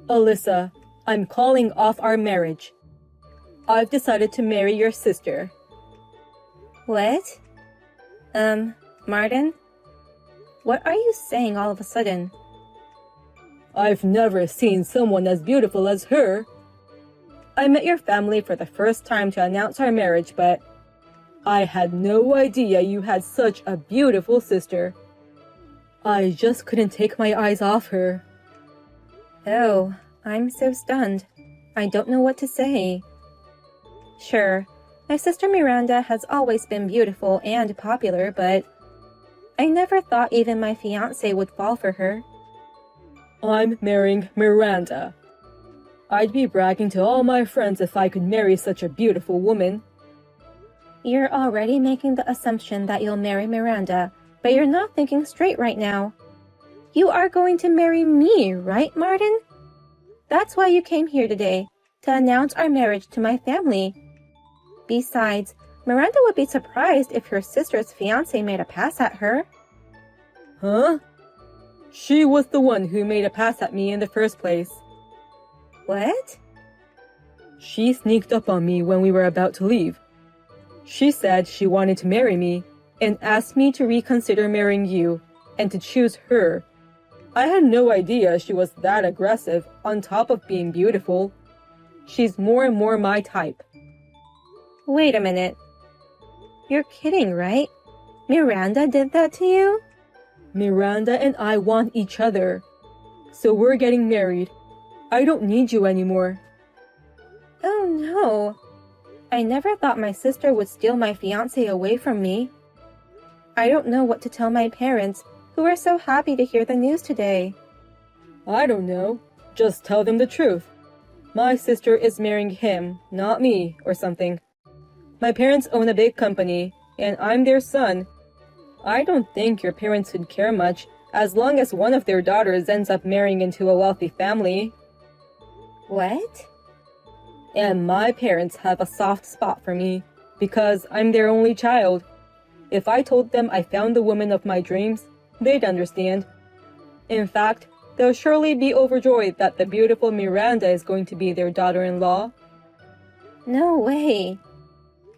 Alyssa, I'm calling off our marriage. I've decided to marry your sister. What? Martin? What are you saying all of a sudden? I've never seen someone as beautiful as her. I met your family for the first time to announce our marriage, but I had no idea you had such a beautiful sister. I just couldn't take my eyes off her. Oh, I'm so stunned. I don't know what to say. Sure, my sister Miranda has always been beautiful and popular, but I never thought even my fiancé would fall for her. I'm marrying Miranda. I'd be bragging to all my friends if I could marry such a beautiful woman. You're already making the assumption that you'll marry Miranda, but you're not thinking straight right now. You are going to marry me, right, Martin? That's why you came here today, to announce our marriage to my family. Besides, Miranda would be surprised if her sister's fiancé made a pass at her. Huh? She was the one who made a pass at me in the first place. What? She sneaked up on me when we were about to leave. She said she wanted to marry me and asked me to reconsider marrying you and to choose her. I had no idea she was that aggressive on top of being beautiful. She's more and more my type. Wait a minute. You're kidding, right? Miranda did that to you? Miranda and I want each other. So we're getting married. I don't need you anymore. Oh no. I never thought my sister would steal my fiancé away from me. I don't know what to tell my parents, who are so happy to hear the news today. I don't know. Just tell them the truth. My sister is marrying him, not me, or something. My parents own a big company, and I'm their son. I don't think your parents would care much as long as one of their daughters ends up marrying into a wealthy family. What? And my parents have a soft spot for me because I'm their only child. If I told them I found the woman of my dreams, they'd understand. In fact, they'll surely be overjoyed that the beautiful Miranda is going to be their daughter-in-law. No way.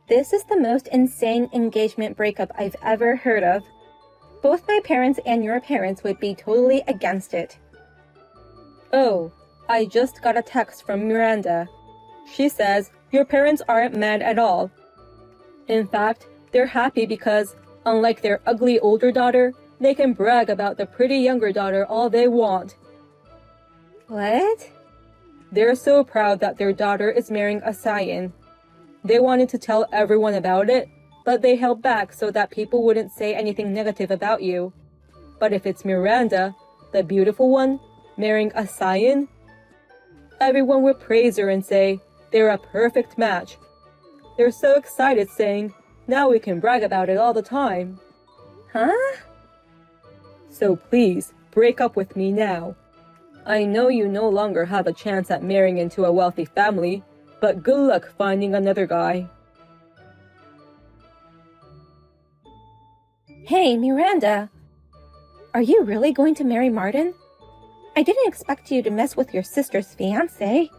This is the most insane engagement breakup I've ever heard of. Both my parents and your parents would be totally against it. Oh, I just got a text from Miranda. She says your parents aren't mad at all. In fact, they're happy because, unlike their ugly older daughter, they can brag about the pretty younger daughter all they want. What? They're so proud that their daughter is marrying a scion. They wanted to tell everyone about it, but they held back so that people wouldn't say anything negative about you. But if it's Miranda, the beautiful one, marrying a scion, everyone would praise her and say they're a perfect match. They're so excited saying, now we can brag about it all the time. Huh? So please, break up with me now. I know you no longer have a chance at marrying into a wealthy family, but good luck finding another guy. Hey, Miranda. Are you really going to marry Martin? I didn't expect you to mess with your sister's fiancé.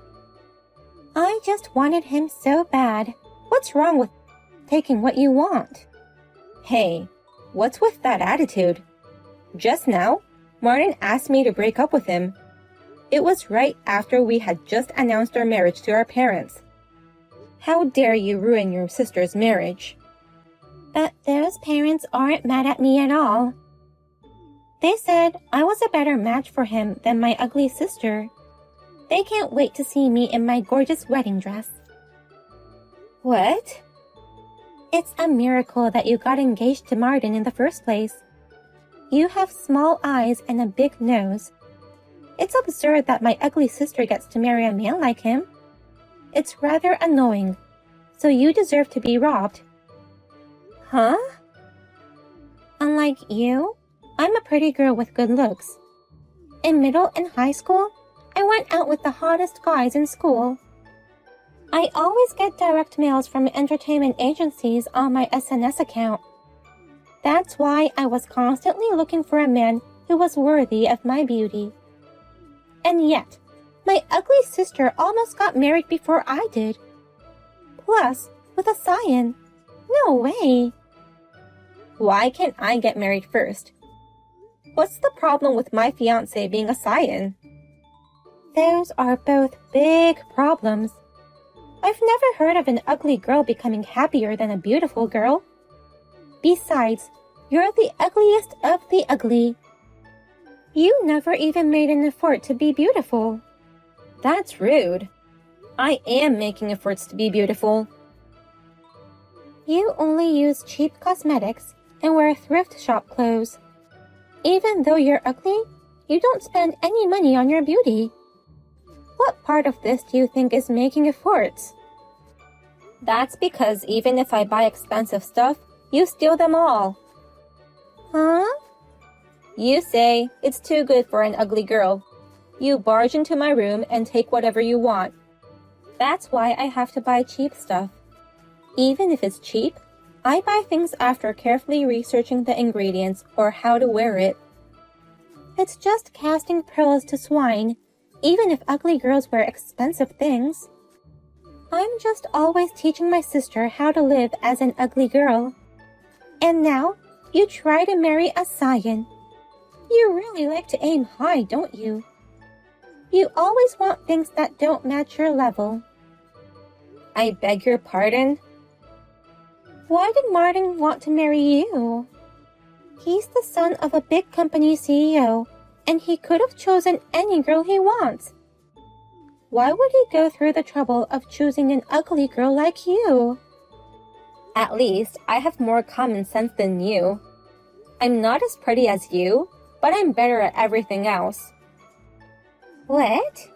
I just wanted him so bad. What's wrong with taking what you want? Hey, what's with that attitude? Just now, Martin asked me to break up with him. It was right after we had just announced our marriage to our parents. How dare you ruin your sister's marriage? But those parents aren't mad at me at all. They said I was a better match for him than my ugly sister. They can't wait to see me in my gorgeous wedding dress. What? It's a miracle that you got engaged to Martin in the first place. You have small eyes and a big nose. It's absurd that my ugly sister gets to marry a man like him. It's rather annoying, so you deserve to be robbed. Huh? Unlike you, I'm a pretty girl with good looks. In middle and high school, I went out with the hottest guys in school. I always get direct mails from entertainment agencies on my SNS account. That's why I was constantly looking for a man who was worthy of my beauty. And yet, My ugly sister almost got married before I did. Plus, with a scion. No way. Why can't I get married first? What's the problem with my fiancé being a scion? Those are both big problems. I've never heard of an ugly girl becoming happier than a beautiful girl. Besides, you're the ugliest of the ugly. You never even made an effort to be beautiful. That's rude. I am making efforts to be beautiful. You only use cheap cosmetics and wear thrift shop clothes. Even though you're ugly, you don't spend any money on your beauty. What part of this do you think is making efforts? That's because even if I buy expensive stuff, you steal them all. Huh? You say it's too good for an ugly girl. You barge into my room and take whatever you want. That's why I have to buy cheap stuff. Even if it's cheap, I buy things after carefully researching the ingredients or how to wear it. It's just casting pearls to swine, even if ugly girls wear expensive things. I'm just always teaching my sister how to live as an ugly girl. And now, you try to marry a scion. You really like to aim high, don't you? You always want things that don't match your level. I beg your pardon? Why did Martin want to marry you? He's the son of a big company CEO, and he could have chosen any girl he wants. Why would he go through the trouble of choosing an ugly girl like you? At least, I have more common sense than you. I'm not as pretty as you, but I'm better at everything else. What?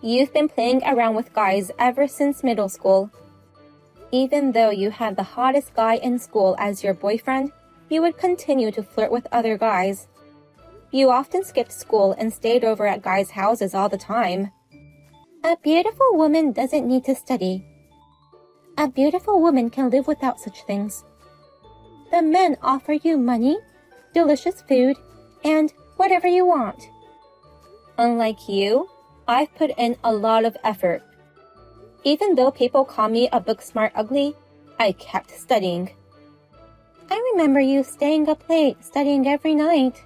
You've been playing around with guys ever since middle school. Even though you had the hottest guy in school as your boyfriend, you would continue to flirt with other guys. You often skipped school and stayed over at guys' houses all the time. A beautiful woman doesn't need to study. A beautiful woman can live without such things. The men offer you money, delicious food, and whatever you want. Unlike you, I've put in a lot of effort. Even though people call me a book-smart ugly, I kept studying. I remember you staying up late studying every night.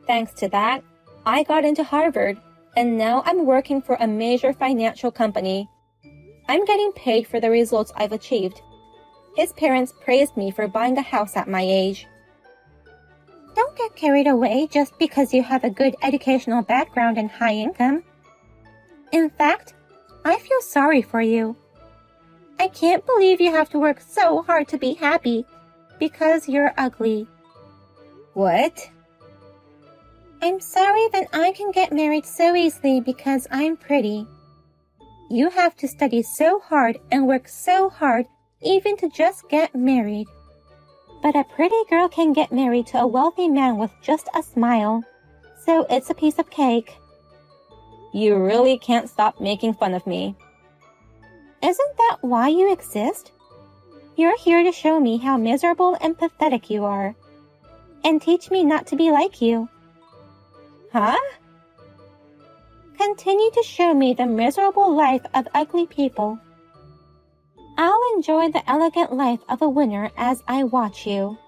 Thanks to that, I got into Harvard, and now I'm working for a major financial company. I'm getting paid for the results I've achieved. His parents praised me for buying a house at my age. Don't get carried away just because you have a good educational background and high income. In fact, I feel sorry for you. I can't believe you have to work so hard to be happy because you're ugly. What? I'm sorry that I can get married so easily because I'm pretty. You have to study so hard and work so hard even to just get married. But a pretty girl can get married to a wealthy man with just a smile. So it's a piece of cake. You really can't stop making fun of me. Isn't that why you exist? You're here to show me how miserable and pathetic you are. And teach me not to be like you. Huh? Continue to show me the miserable life of ugly people. I'll enjoy the elegant life of a winner as I watch you.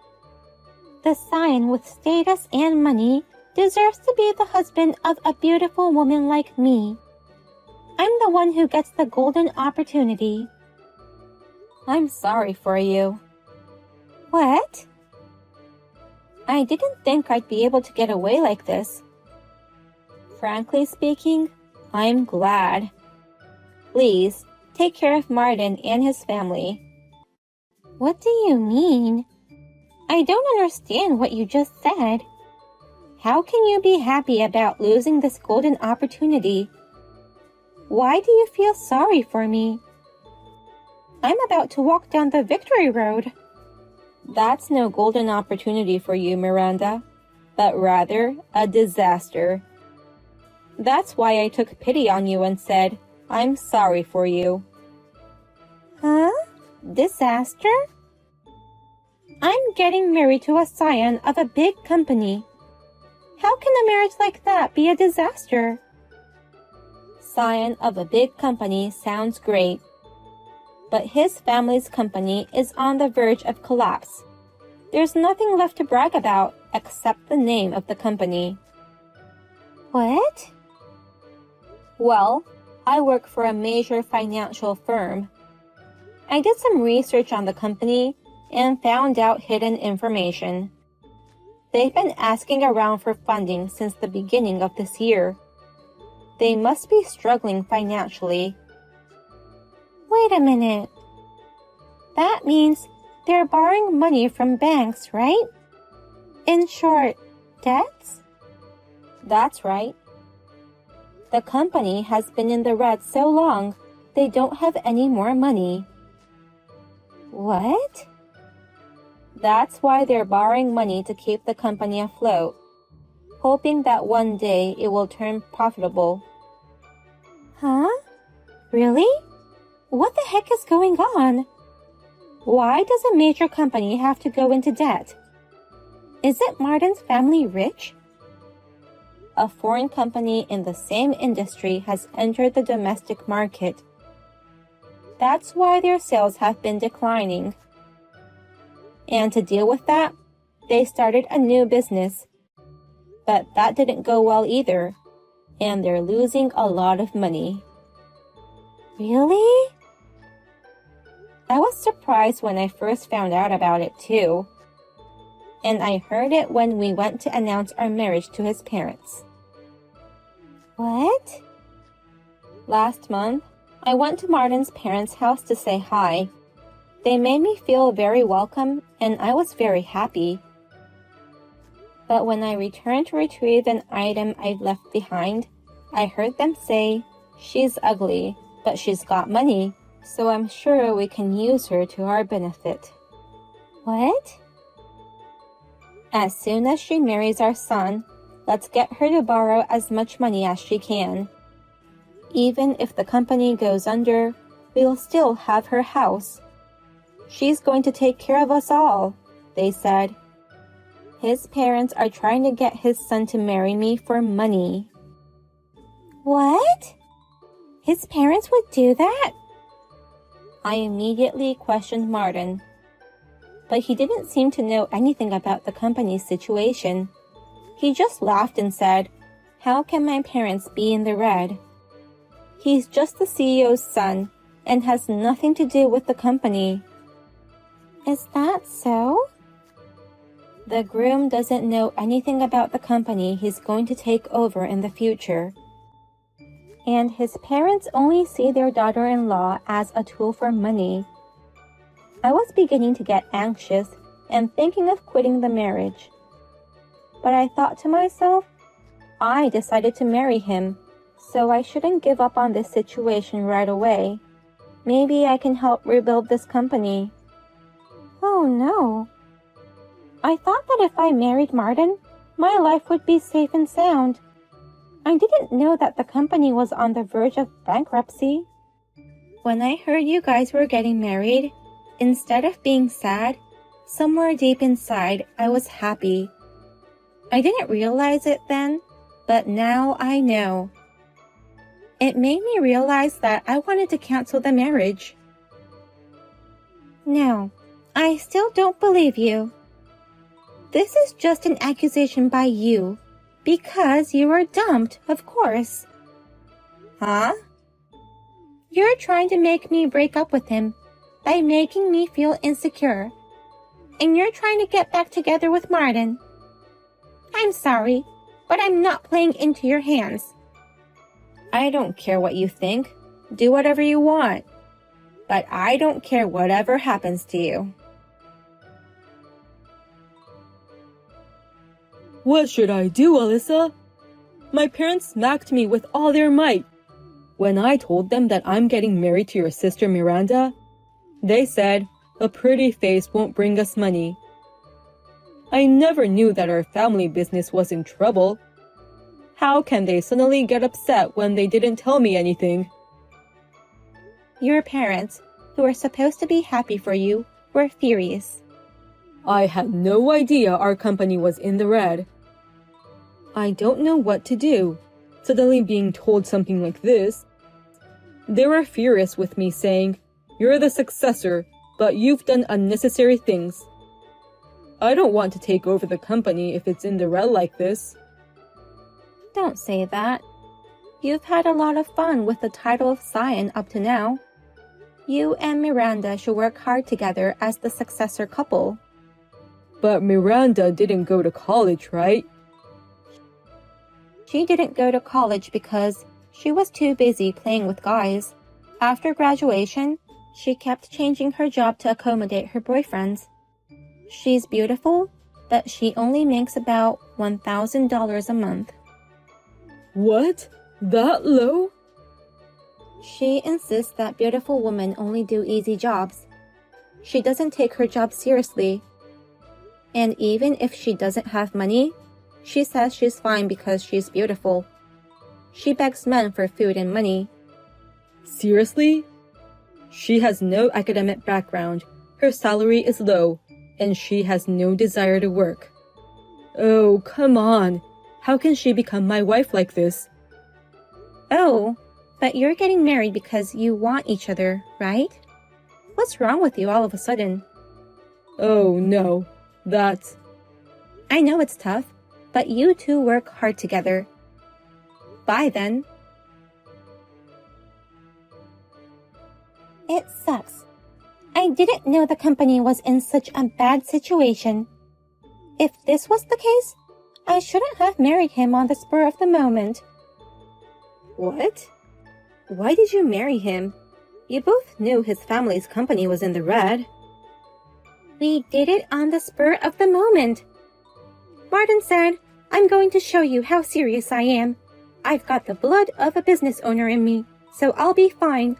The scion with status and money deserves to be the husband of a beautiful woman like me. I'm the one who gets the golden opportunity. I'm sorry for you. What? I didn't think I'd be able to get away like this. Frankly speaking, I'm glad. Please, take care of Martin and his family. What do you mean? I don't understand what you just said. How can you be happy about losing this golden opportunity? Why do you feel sorry for me? I'm about to walk down the victory road. That's no golden opportunity for you, Miranda, but rather a disaster. That's why I took pity on you and said, I'm sorry for you. Huh? Disaster? I'm getting married to a scion of a big company. How can a marriage like that be a disaster? scion of a big company sounds great. But his family's company is on the verge of collapse. There's nothing left to brag about except the name of the company. What? Well, I work for a major financial firm. I did some research on the company and found out hidden information. They've been asking around for funding since the beginning of this year. They must be struggling financially. Wait a minute. That means they're borrowing money from banks, right? In short, debts? That's right. The company has been in the red so long, they don't have any more money. What? That's why they're borrowing money to keep the company afloat, hoping that one day it will turn profitable. Huh? Really? What the heck is going on? Why does a major company have to go into debt? Isn't Martin's family rich? A foreign company in the same industry has entered the domestic market. That's why their sales have been declining. And to deal with that, they started a new business. But that didn't go well either, and they're losing a lot of money. Really? I was surprised when I first found out about it too. And I heard it when we went to announce our marriage to his parents. What? Last month, I went to Martin's parents' house to say hi. They made me feel very welcome, and I was very happy. But when I returned to retrieve an item I'd left behind, I heard them say, "She's ugly, but she's got money, so I'm sure we can use her to our benefit." What? As soon as she marries our son, let's get her to borrow as much money as she can. Even if the company goes under, we'll still have her house. She's going to take care of us all, they said. His parents are trying to get his son to marry me for money. What? His parents would do that? I immediately questioned Martin. But he didn't seem to know anything about the company's situation. He just laughed and said, "How can my parents be in the red? He's just the CEO's son and has nothing to do with the company." Is that so? The groom doesn't know anything about the company he's going to take over in the future. And his parents only see their daughter-in-law as a tool for money. I was beginning to get anxious and thinking of quitting the marriage. But I thought to myself, I decided to marry him, so I shouldn't give up on this situation right away. Maybe I can help rebuild this company. Oh no. I thought that if I married Martin, my life would be safe and sound. I didn't know that the company was on the verge of bankruptcy. When I heard you guys were getting married, instead of being sad, somewhere deep inside, I was happy. I didn't realize it then, but now I know. It made me realize that I wanted to cancel the marriage. No, I still don't believe you. This is just an accusation by you, because you were dumped, of course. Huh? You're trying to make me break up with him by making me feel insecure. And you're trying to get back together with Martin. I'm sorry, but I'm not playing into your hands. I don't care what you think. Do whatever you want. But I don't care whatever happens to you. What should I do, Alyssa? My parents smacked me with all their might. When I told them that I'm getting married to your sister Miranda, they said, "A pretty face won't bring us money." I never knew that our family business was in trouble. How can they suddenly get upset when they didn't tell me anything? Your parents, who were supposed to be happy for you, were furious. I had no idea our company was in the red. I don't know what to do. suddenly being told something like this. They were furious with me, saying, "You're the successor, but you've done unnecessary things." I don't want to take over the company if it's in the red like this. Don't say that. You've had a lot of fun with the title of Scion up to now. You and Miranda should work hard together as the successor couple. But Miranda didn't go to college, right? She didn't go to college because she was too busy playing with guys. After graduation, she kept changing her job to accommodate her boyfriends. She's beautiful, but she only makes about $1,000 a month. What? That low? She insists that beautiful women only do easy jobs. She doesn't take her job seriously. And even if she doesn't have money, she says she's fine because she's beautiful. She begs men for food and money. Seriously? She has no academic background, her salary is low, and she has no desire to work. Oh, come on. How can she become my wife like this? Oh, but you're getting married because you want each other, right? What's wrong with you all of a sudden? Oh, no. I know it's tough, but you two work hard together. Bye then. It sucks. I didn't know the company was in such a bad situation. If this was the case, I shouldn't have married him on the spur of the moment. What? Why did you marry him? You both knew his family's company was in the red. We did it on the spur of the moment. Martin said, "I'm going to show you how serious I am. I've got the blood of a business owner in me, so I'll be fine.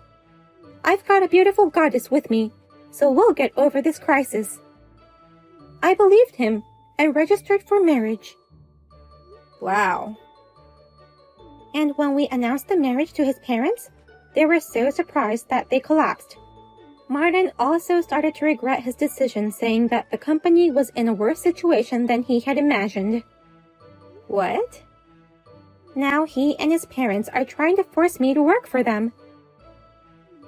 I've got a beautiful goddess with me, so we'll get over this crisis." I believed him and registered for marriage. Wow. And when we announced the marriage to his parents, they were so surprised that they collapsed. Martin also started to regret his decision, saying that the company was in a worse situation than he had imagined. What? Now he and his parents are trying to force me to work for them.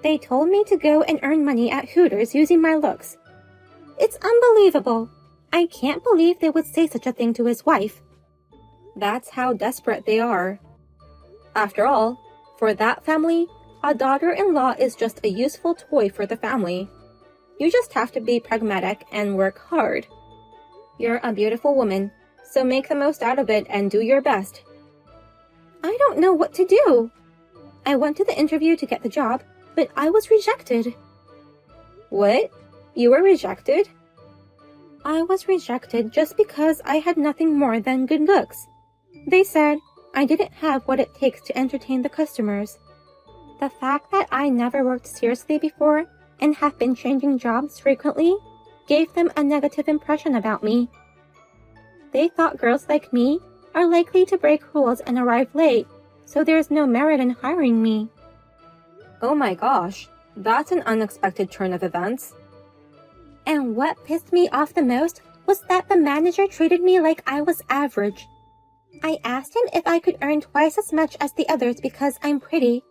They told me to go and earn money at Hooters using my looks. It's unbelievable. I can't believe they would say such a thing to his wife. That's how desperate they are. After all, for that family, a daughter-in-law is just a useful toy for the family. You just have to be pragmatic and work hard. You're a beautiful woman, so make the most out of it and do your best. I don't know what to do. I went to the interview to get the job, but I was rejected. What? You were rejected? I was rejected just because I had nothing more than good looks. They said I didn't have what it takes to entertain the customers. The fact that I never worked seriously before and have been changing jobs frequently gave them a negative impression about me. They thought girls like me are likely to break rules and arrive late, so there's no merit in hiring me. Oh my gosh, that's an unexpected turn of events. And what pissed me off the most was that the manager treated me like I was average. I asked him if I could earn twice as much as the others because I'm pretty.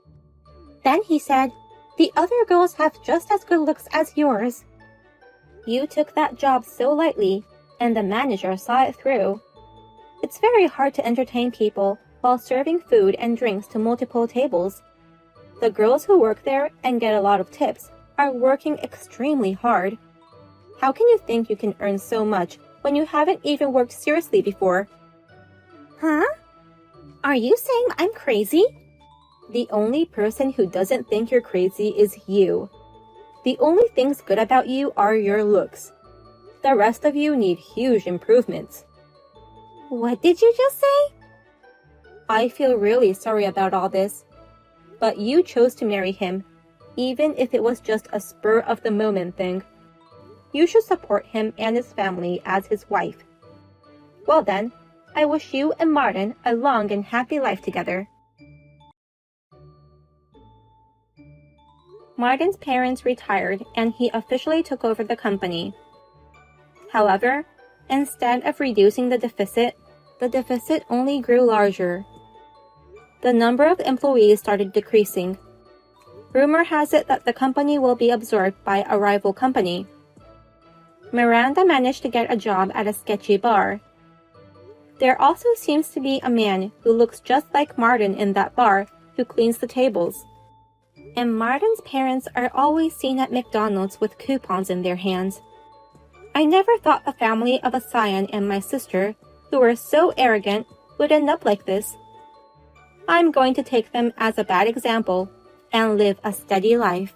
Then he said, "The other girls have just as good looks as yours." You took that job so lightly, and the manager saw it through. It's very hard to entertain people while serving food and drinks to multiple tables. The girls who work there and get a lot of tips are working extremely hard. How can you think you can earn so much when you haven't even worked seriously before? Huh? Are you saying I'm crazy? The only person who doesn't think you're crazy is you. The only things good about you are your looks. The rest of you need huge improvements. What did you just say? I feel really sorry about all this. But you chose to marry him, even if it was just a spur-of-the-moment thing. You should support him and his family as his wife. Well then, I wish you and Martin a long and happy life together. Martin's parents retired and he officially took over the company. However, instead of reducing the deficit only grew larger. the number of employees started decreasing. Rumor has it that the company will be absorbed by a rival company. Miranda managed to get a job at a sketchy bar. There also seems to be a man who looks just like Martin in that bar who cleans the tables. And Martin's parents are always seen at McDonald's with coupons in their hands. I never thought the family of a scion and my sister, who were so arrogant, would end up like this. I'm going to take them as a bad example and live a steady life.